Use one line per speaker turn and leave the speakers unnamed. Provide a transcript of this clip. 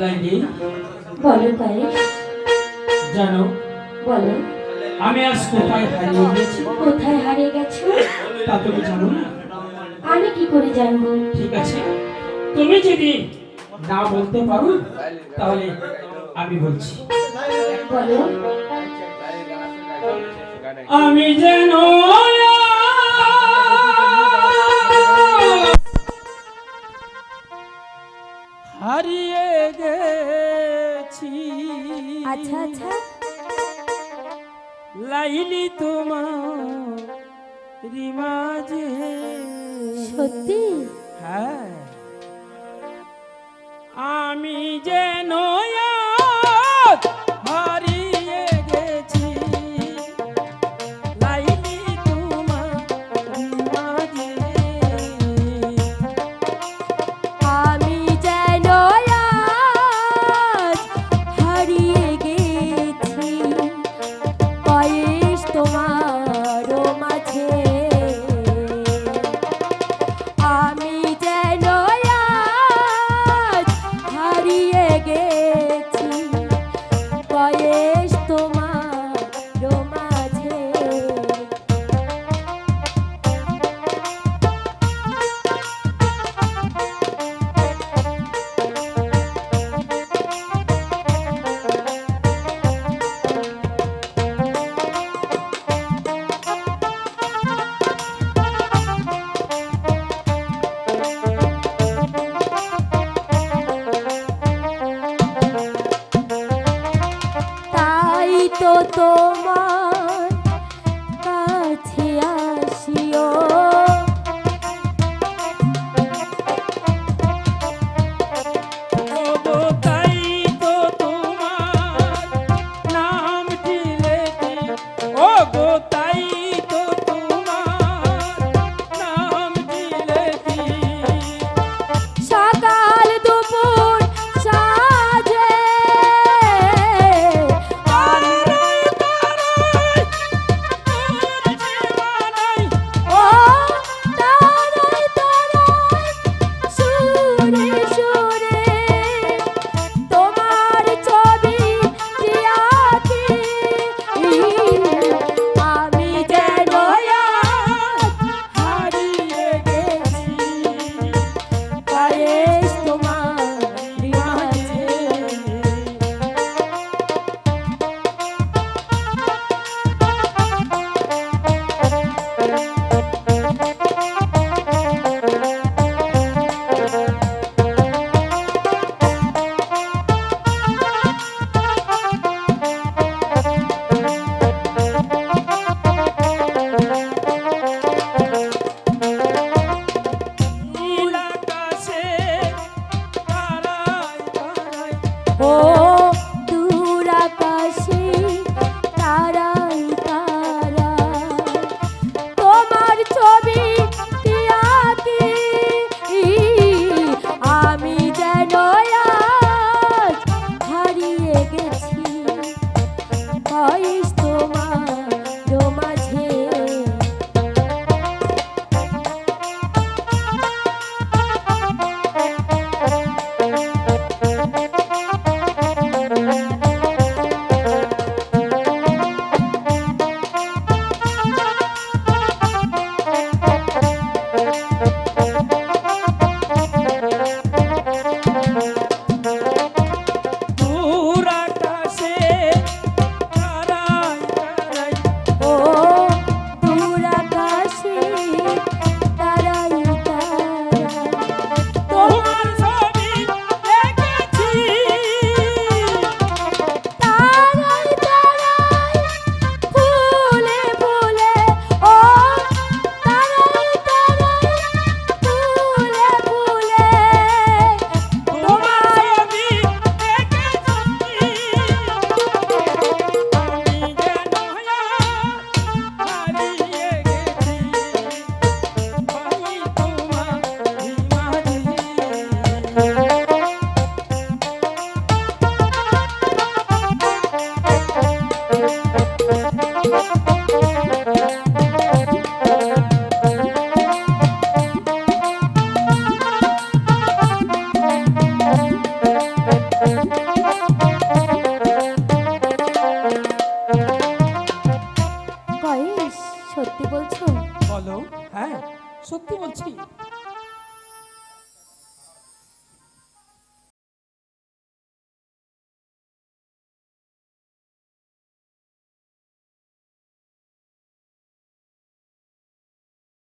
লাইলি
বলো পায়েস।
জানো
বলো।
আমি আজ কোথায় হারিয়ে গেছি?
কোথায় হারিয়ে গেছো?
তা তুমি জানো না?
আমি কি করে জানবো?
ঠিক আছে, তুমি যদি না বলতে পারো তাহলে আমি বলছি।
বলো।
আমি যেন হারিয়ে গেছি।
আচ্ছা আচ্ছা।
লাইলি তোমার রিমাজে।
সত্যি?
হ্যাঁ, আমি যেন আজ হারিয়ে গেছি। লাইলি তোমার রিমাজে।
আমি যেন আজ হারিয়ে গেছি পায়েস তোমার মাঝে। আমি যেন আজ হারিয়ে গেছি পায়েস তোমার মাঝে। তাই তো তোমার কাছে আসিও
ওগো তাই তো তোমার নামটি লেখি। ওগো তাই তো তোমার নামটি লেখি।
সকাল দুপুর সাজে
আর তার
বলছি